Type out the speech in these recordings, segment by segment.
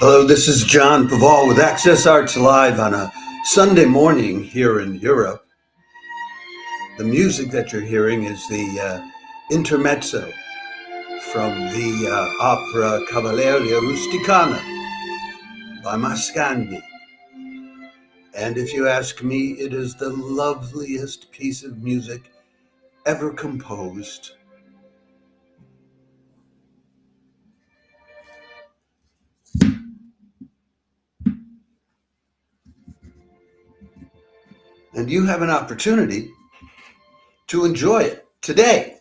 Hello, this is John Paval with Access Arts Live on a Sunday morning here in Europe. The music that you're hearing is the intermezzo from the opera Cavalleria Rusticana by Mascagni. And if you ask me, it is the loveliest piece of music ever composed. And you have an opportunity to enjoy it today,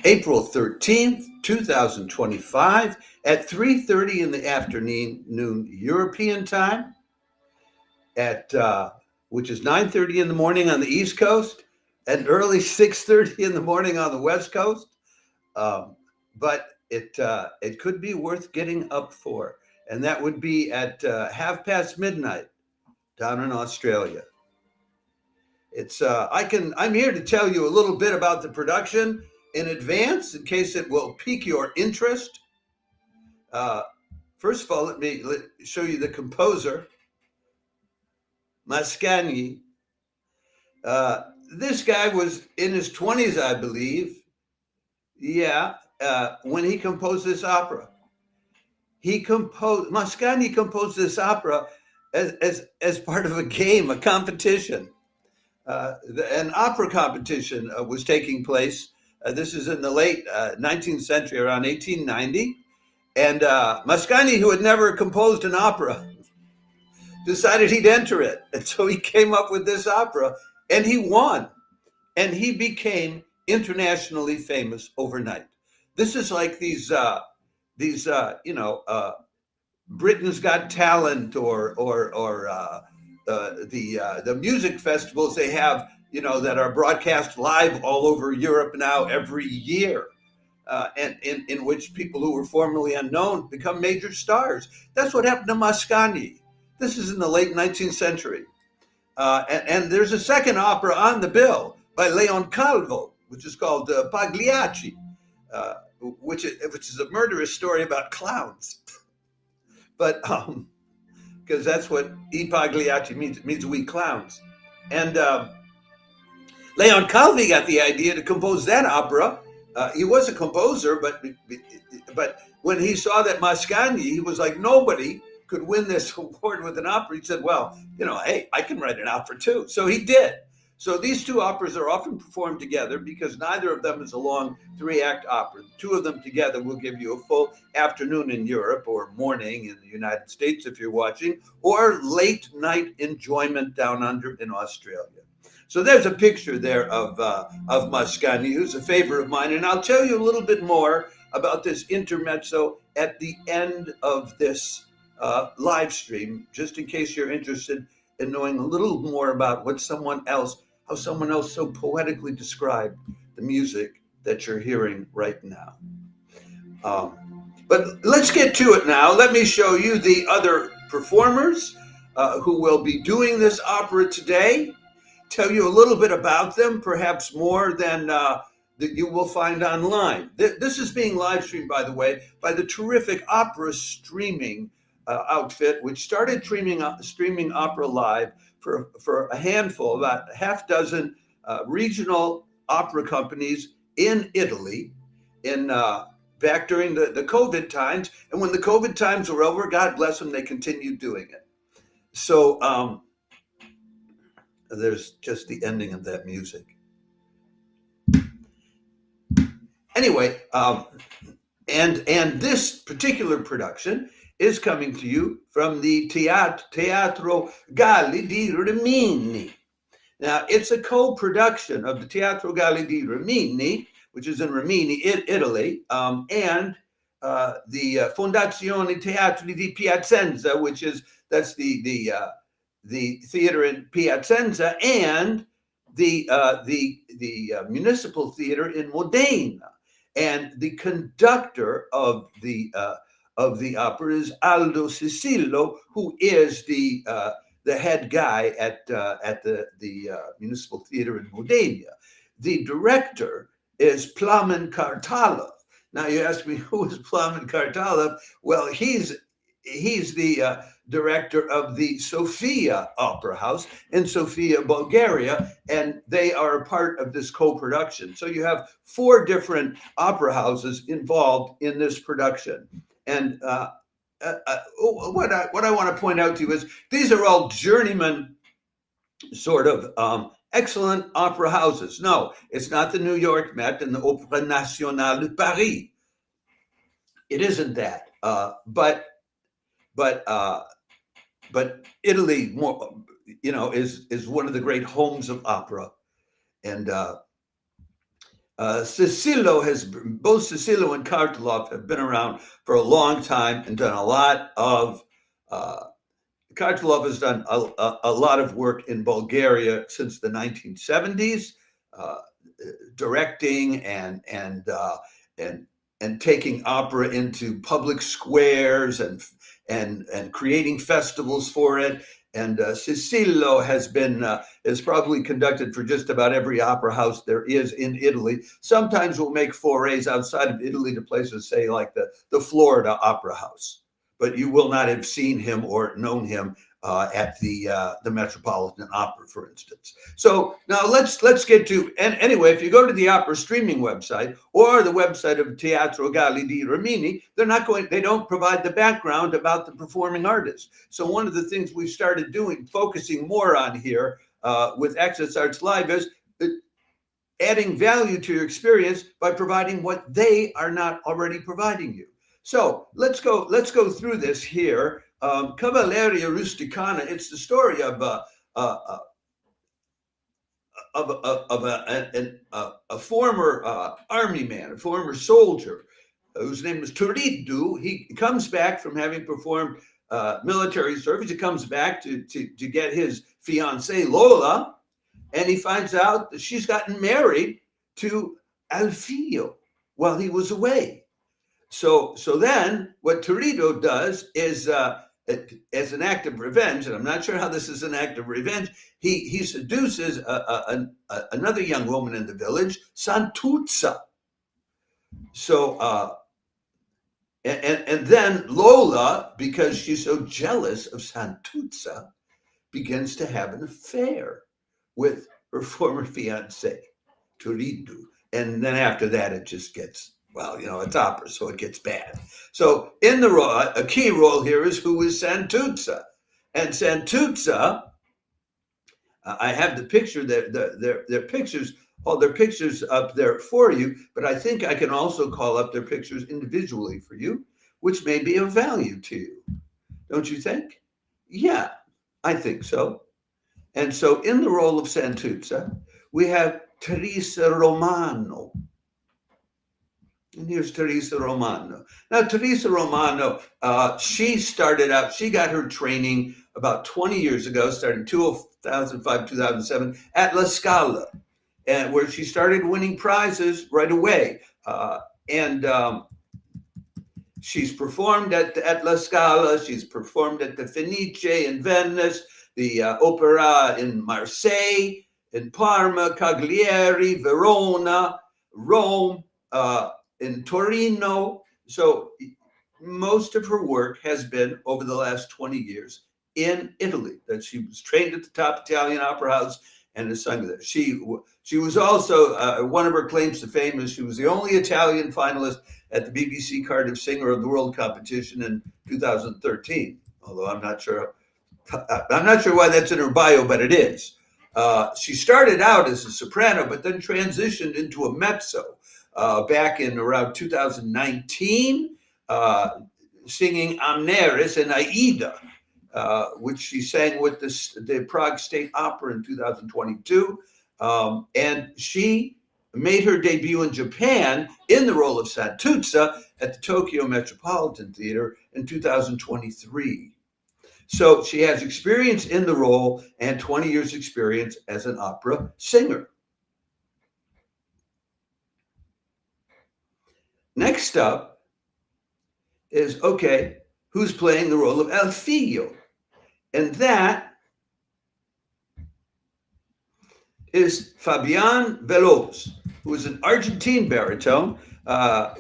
April 13th, 2025, at 3:30 in the afternoon European time, at which is 9:30 in the morning on the East Coast, and early 6:30 in the morning on the West Coast. But it could be worth getting up for, and that would be at half past midnight down in Australia. I'm here to tell you a little bit about the production in advance in case it will pique your interest. First of all, let me show you the composer, Mascagni. This guy was in his 20s, I believe. Yeah, when he composed this opera. Mascagni composed this opera as part of a game, a competition. An opera competition was taking place. This is in the late 19th century, around 1890. And Mascagni, who had never composed an opera, decided he'd enter it. And so he came up with this opera, and he won. And he became internationally famous overnight. This is like these Britain's Got Talent or the music festivals they have, that are broadcast live all over Europe now every year, and in which people who were formerly unknown become major stars. That's what happened to Mascagni. This is in the late 19th century. And there's a second opera on the bill by Leon Calvo, which is called Pagliacci, which is a murderous story about clowns. But because that's what I Pagliacci means. It means we clowns. And Leon Calvi got the idea to compose that opera. He was a composer, but when he saw that Mascagni, he was like, nobody could win this award with an opera. He said, well, hey, I can write an opera too. So he did. So these two operas are often performed together because neither of them is a long 3-act opera. The two of them together will give you a full afternoon in Europe, or morning in the United States if you're watching, or late night enjoyment down under in Australia. So there's a picture there of Mascagni, who's a favorite of mine. And I'll tell you a little bit more about this intermezzo at the end of this live stream, just in case you're interested in knowing a little more about how someone else so poetically described the music that you're hearing right now. But let's get to it now. Let me show you the other performers who will be doing this opera today. Tell you a little bit about them, perhaps more than that you will find online. This is being live streamed, by the way, by the terrific opera streaming outfit, which started streaming opera live for a handful, about a half dozen regional opera companies in Italy back during the COVID times. And when the COVID times were over, God bless them, they continued doing it. So there's just the ending of that music. Anyway, and this particular production is coming to you from the Teatro Galli di Rimini. Now, it's a co-production of the Teatro Galli di Rimini, which is in Rimini, Italy, and the Fondazione Teatri di Piacenza, that's the theater in Piacenza, and the municipal theater in Modena. And the conductor of the opera is Aldo Cicillo, who is the head guy at the municipal theater in Modena. The director is Plamen Kartalov. Now you ask me, who is Plamen Kartalov? Well, he's he's the director of the Sofia Opera House in Sofia, Bulgaria, and they are a part of this co-production. So you have 4 different opera houses involved in this production. And what I want to point out to you is these are all journeyman sort of excellent opera houses. No, it's not the New York Met and the Opéra National de Paris. It isn't that, but Italy, is one of the great homes of opera, and both Cicillo and Kartilov have been around for a long time and done a lot of. Kartilov has done a lot of work in Bulgaria since the 1970s, directing and taking opera into public squares and creating festivals for it. And Cicillo has probably conducted for just about every opera house there is in Italy. Sometimes we'll make forays outside of Italy to places, say, like the Florida Opera House. But you will not have seen him or known him at the Metropolitan Opera, for instance. So now let's get to, and anyway, if you go to the opera streaming website or the website of Teatro Galli di Rimini, they don't provide the background about the performing artist. So one of the things we've started doing, focusing more on here with Access Arts Live, is adding value to your experience by providing what they are not already providing you. So let's go through this here. Cavalleria Rusticana. It's the story of a former army man, a former soldier, whose name was Turiddu. He comes back from having performed military service. He comes back to get his fiancée Lola, and he finds out that she's gotten married to Alfio while he was away. So then what Turiddu does is, as an act of revenge, and I'm not sure how this is an act of revenge, he seduces another young woman in the village, Santuzza. So, and then Lola, because she's so jealous of Santuzza, begins to have an affair with her former fiancé, Turiddu. And then after that, it just gets, it's opera, so it gets bad. So in the role, a key role here is who is Santuzza. And Santuzza, I have the picture, their pictures, all their pictures up there for you, but I think I can also call up their pictures individually for you, which may be of value to you. Don't you think? Yeah, I think so. And so in the role of Santuzza, we have Teresa Romano. And here's Teresa Romano. Now, Teresa Romano, she got her training about 20 years ago, starting 2005, 2007, at La Scala, and where she started winning prizes right away. She's performed at La Scala. She's performed at the Fenice in Venice, the Opera in Marseille, in Parma, Cagliari, Verona, Rome, in Torino. So most of her work has been over the last 20 years in Italy. That she was trained at the top Italian opera house and has sung there. She was also, one of her claims to fame is she was the only Italian finalist at the BBC Cardiff Singer of the World competition in 2013. Although I'm not sure why that's in her bio, but it is. She started out as a soprano, but then transitioned into a mezzo back in around 2019, singing Amneris and Aida, which she sang with the Prague State Opera in 2022. And she made her debut in Japan in the role of Santuzza at the Tokyo Metropolitan Theater in 2023. So she has experience in the role and 20 years experience as an opera singer. Next up is, who's playing the role of Alfio? And that is Fabian Veloz, who is an Argentine baritone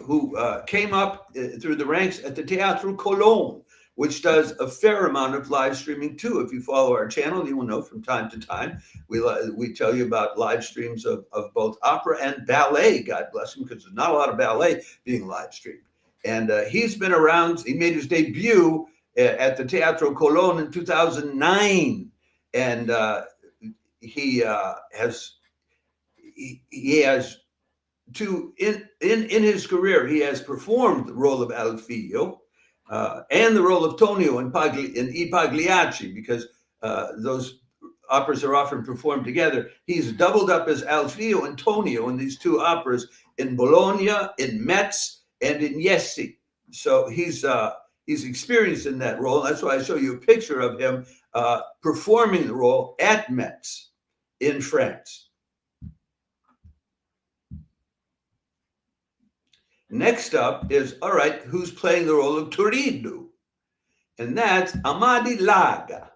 who came up through the ranks at the Teatro Colón, which does a fair amount of live streaming too. If you follow our channel, you will know from time to time we tell you about live streams of both opera and ballet. God bless him, because there's not a lot of ballet being live streamed. And he's been around. He made his debut at the Teatro Colón in 2009, and he has in his career, he has performed the role of Alfio and the role of Tonio in I Pagliacci, because those operas are often performed together. He's doubled up as Alfio and Tonio in these two operas in Bologna, in Metz, and in Jesi. So he's experienced in that role. That's why I show you a picture of him performing the role at Metz in France. Next up is, all right, who's playing the role of Turiddu? And that's Amadi Laga.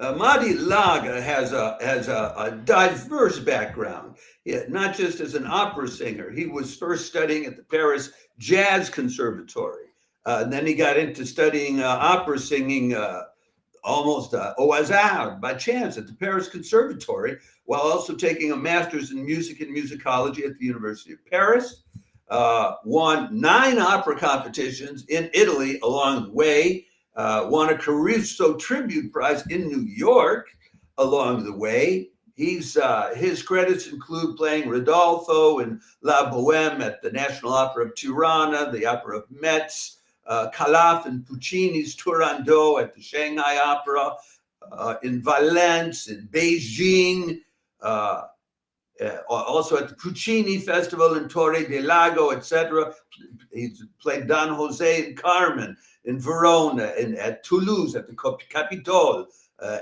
Amadi Laga has a diverse background, not just as an opera singer. He was first studying at the Paris Jazz Conservatory. And then he got into studying opera singing almost au hasard, by chance, at the Paris Conservatory, while also taking a master's in music and musicology at the University of Paris. Won 9 opera competitions in Italy along the way. Won a Caruso Tribute Prize in New York along the way. His credits include playing Rodolfo in La Bohème at the National Opera of Tirana, the Opera of Metz, Calaf and Puccini's Turandot at the Shanghai Opera, in Valence, in Beijing, also at the Puccini Festival in Torre del Lago, etc. He's played Don Jose and Carmen in Verona, at Toulouse at the Capitole,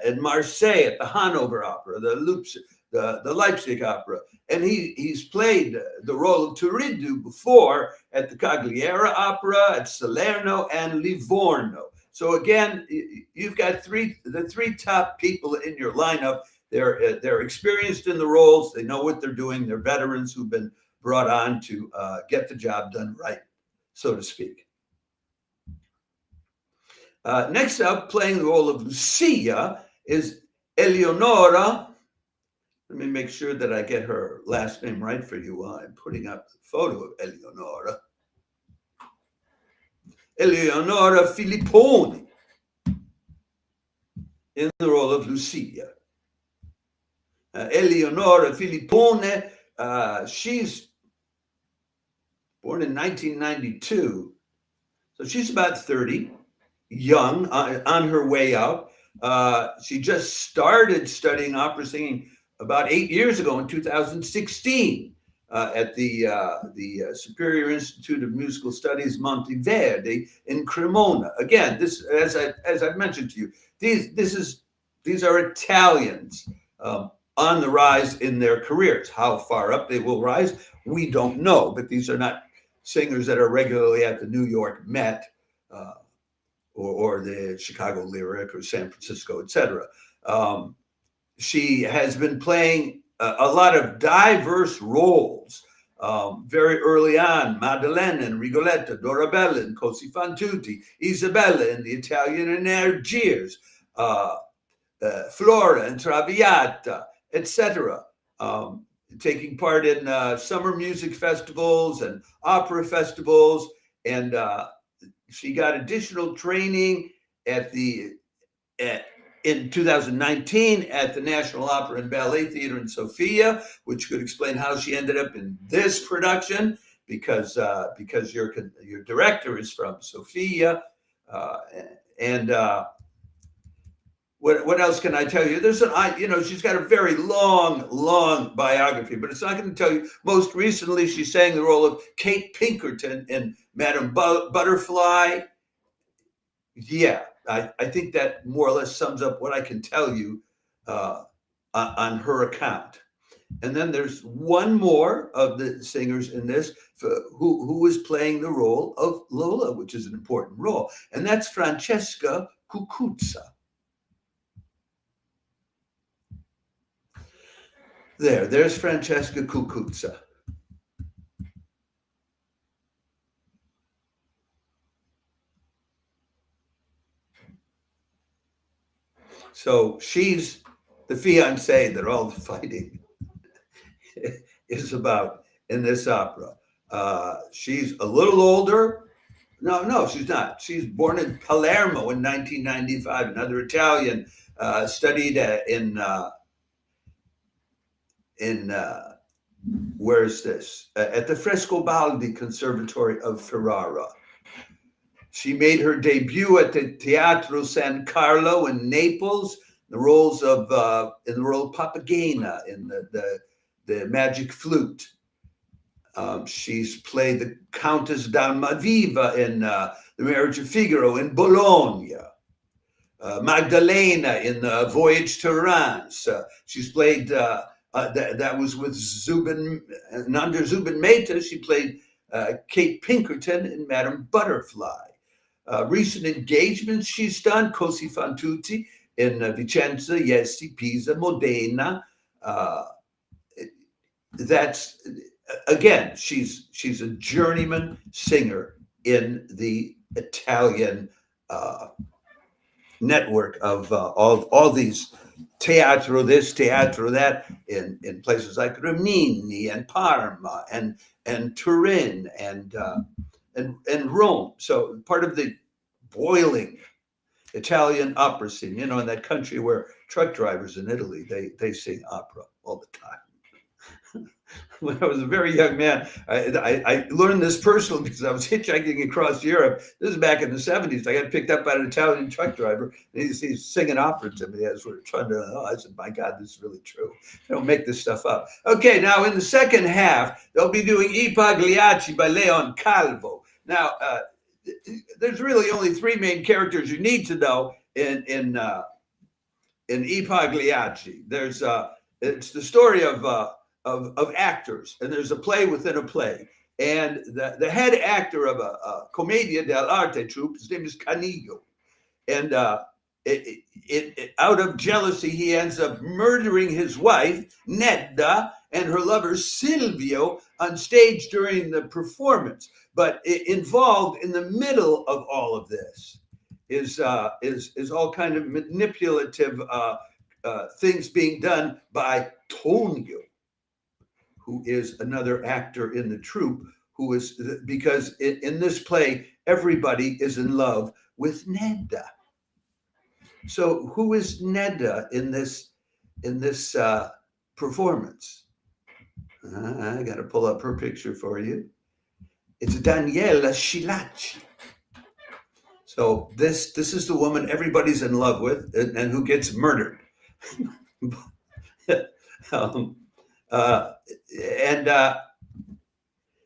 in Marseille at the Hanover Opera, the Leipzig Opera. And he's played the role of Turiddu before at the Cagliari Opera, at Salerno, and Livorno. So again, you've got the three top people in your lineup. They're experienced in the roles. They know what they're doing. They're veterans who've been brought on to get the job done right, so to speak. Next up, playing the role of Lucia is Eleonora. Let me make sure that I get her last name right for you while I'm putting up the photo of Eleonora. Eleonora Filipponi in the role of Lucia. Eleonora Filippone, she's born in 1992, so she's about 30, young, on her way out. She just started studying opera singing about 8 years ago in 2016 at the Superior Institute of Musical Studies Monteverdi in Cremona. Again, this, as I've mentioned to you, these are Italians on the rise in their careers. How far up they will rise, we don't know. But these are not singers that are regularly at the New York Met or the Chicago Lyric or San Francisco, etc. She has been playing a lot of diverse roles very early on. Maddalena and Rigoletto, Dorabella and Così fan tutti, Isabella in the Italian and Algiers, Flora and Traviata, etc. Taking part in summer music festivals and opera festivals. And she got additional training in 2019 at the National Opera and Ballet Theater in Sofia, which could explain how she ended up in this production, because your director is from Sofia. What else can I tell you? She's got a very long biography, but it's not going to tell you. Most recently, she sang the role of Kate Pinkerton in Madame Butterfly. Yeah, I think that more or less sums up what I can tell you on her account. And then there's one more of the singers in this who is playing the role of Lola, which is an important role, and that's Francesca Cucuzza. There's Francesca Cucuzza. So she's the fiancée that all the fighting is about in this opera. She's a little older. No, she's not. She's born in Palermo in 1995. Another Italian, studied in where's this? At the Frescobaldi Conservatory of Ferrara. She made her debut at the Teatro San Carlo in Naples. The roles of in the role of Papagena in the Magic Flute. She's played the Countess d'Almaviva in The Marriage of Figaro in Bologna. Magdalena in Voyage to Reims. She's played, that was with Zubin, and under Zubin Mehta, she played Kate Pinkerton in Madame Butterfly. Recent engagements she's done, Cosi fan tutti in Vicenza, Jesi, Pisa, Modena. That's, again, she's a journeyman singer in the Italian network of all these teatro this, teatro that, in places like Rimini and Parma and Turin and Rome. So part of the boiling Italian opera scene, in that country where truck drivers in Italy, they sing opera all the time. When I was a very young man, I learned this personally because I was hitchhiking across Europe. This is back in the 70s. I got picked up by an Italian truck driver. And he's singing opera to me as we're trying to, I said, my God, this is really true. I don't make this stuff up. Okay, now in the second half, they'll be doing I Pagliacci by Leon Calvo. Now, there's really only three main characters you need to know in I Pagliacci. It's the story of actors, and there's a play within a play. And the head actor of a Commedia dell'arte troupe, his name is Canillo. And out of jealousy, he ends up murdering his wife, Nedda, and her lover, Silvio, on stage during the performance. But involved in the middle of all of this is all kind of manipulative things being done by Tonio, who is another actor in the troupe, who is, because in this play, everybody is in love with Nedda. So who is Nedda in this performance? I got to pull up her picture for you. It's Daniela Schillaci. So this is the woman everybody's in love with and who gets murdered.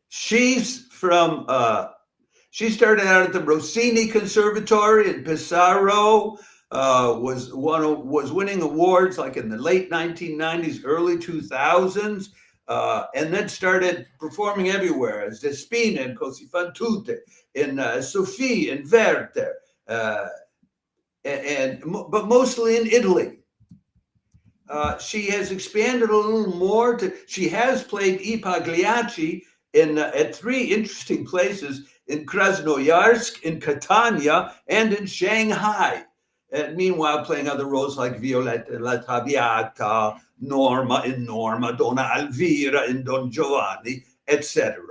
She's from, she started out at the Rossini Conservatory in Pesaro, was winning awards like in the late 1990s, early 2000s, and then started performing everywhere as Despina and Cosi fan tutte, in Sophie and Werther, but mostly in Italy. She has expanded a little more. She has played I Pagliacci at three interesting places, in Krasnoyarsk, in Catania, and in Shanghai. And meanwhile, playing other roles like Violetta La Traviata, Norma in Norma, Donna Elvira in Don Giovanni, etc.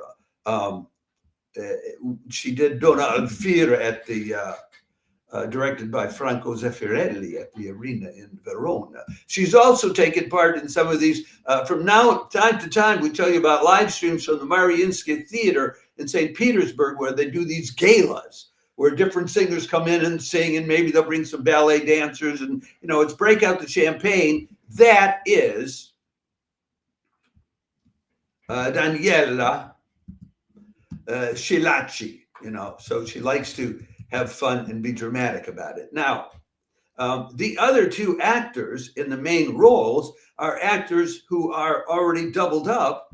She did Donna Elvira at the directed by Franco Zeffirelli at the Arena in Verona. She's also taken part in some of these, from time to time, we tell you about live streams from the Mariinsky Theater in St. Petersburg, where they do these galas, where different singers come in and sing, and maybe they'll bring some ballet dancers, and, it's break out the champagne. That is Daniela Schillaci, so she likes to have fun and be dramatic about it. Now, the other two actors in the main roles are actors who are already doubled up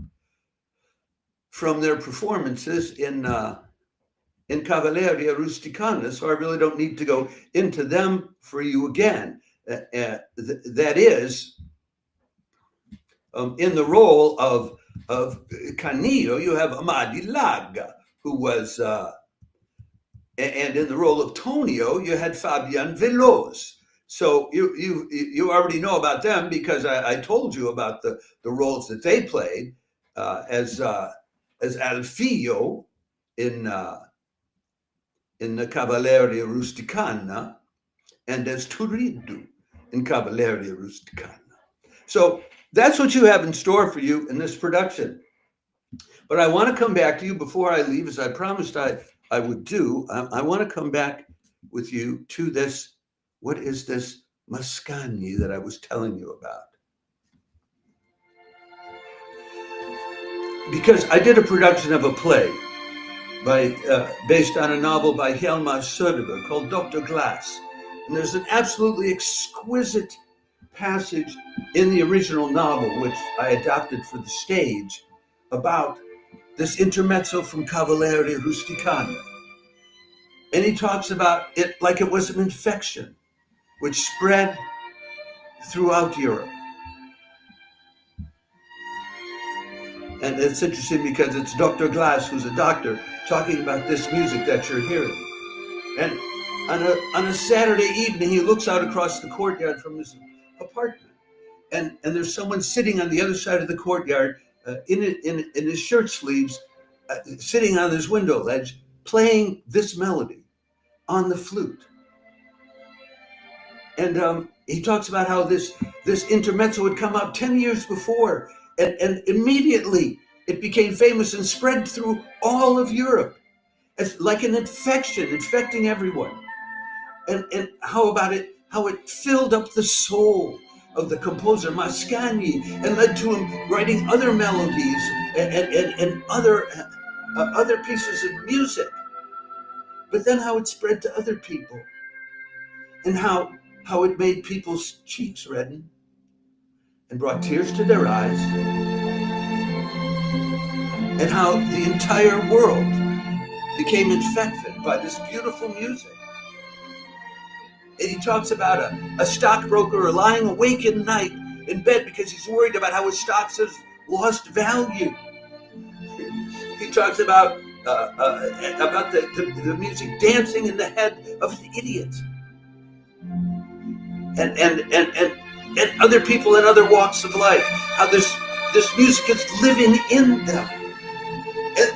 from their performances in Cavalleria Rusticana, so I really don't need to go into them for you again. That is, in the role of Canillo, you have Amadi Laga, who was... and in the role of Tonio, you had Fabian Veloz. So you already know about them because I told you about the roles that they played as Alfio in the Cavalleria Rusticana and as Turiddu in Cavalleria Rusticana. So that's what you have in store for you in this production. But I want to come back to you before I leave, as I promised I would do. I want to come back with you to this. What is this Mascagni that I was telling you about? Because I did a production of a play based on a novel by Hjalmar Söderberg called Dr. Glass. And there's an absolutely exquisite passage in the original novel, which I adapted for the stage, about this intermezzo from Cavalleria Rusticana. And he talks about it like it was an infection which spread throughout Europe. And it's interesting because it's Dr. Glass, who's a doctor, talking about this music that you're hearing. And on a Saturday evening, he looks out across the courtyard from his apartment. And there's someone sitting on the other side of the courtyard in his shirt sleeves, sitting on his window ledge, playing this melody on the flute. And he talks about how this intermezzo had come out 10 years before, and immediately it became famous and spread through all of Europe as like an infection, infecting everyone. And how it filled up the soul of the composer Mascagni and led to him writing other melodies and other pieces of music. But then how it spread to other people, and how it made people's cheeks redden and brought tears to their eyes, and how the entire world became infected by this beautiful music. And he talks about a stockbroker lying awake at night in bed because he's worried about how his stocks have lost value. He talks about the music dancing in the head of the idiot. And other people in other walks of life, how this music is living in them.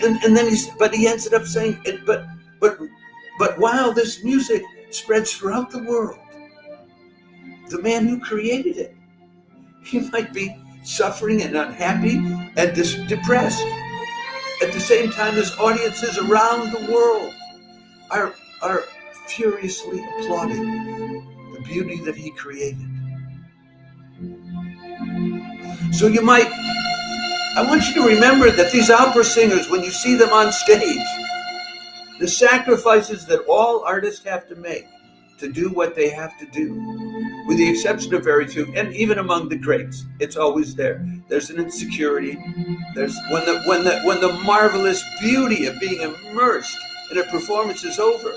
And then he ends up saying, but while this music spreads throughout the world, the man who created it, he might be suffering and unhappy and depressed. At the same time, his audiences around the world are furiously applauding the beauty that he created. So I want you to remember that these opera singers, when you see them on stage, the sacrifices that all artists have to make to do what they have to do, with the exception of very few, and even among the greats, it's always there. There's an insecurity. There's when the marvelous beauty of being immersed in a performance is over,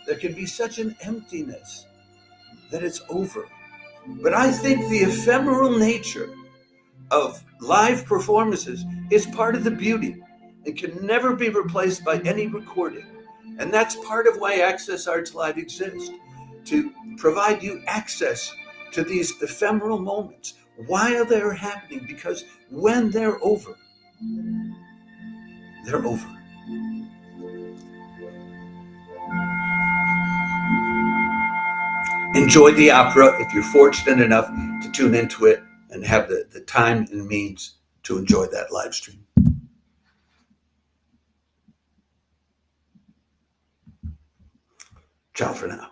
there can be such an emptiness that it's over. But I think the ephemeral nature of live performances is part of the beauty and can never be replaced by any recording. And that's part of why Access Arts Live exists, to provide you access to these ephemeral moments while they're happening, because when they're over, they're over. Enjoy the opera if you're fortunate enough to tune into it and have the time and means to enjoy that live stream. Ciao for now.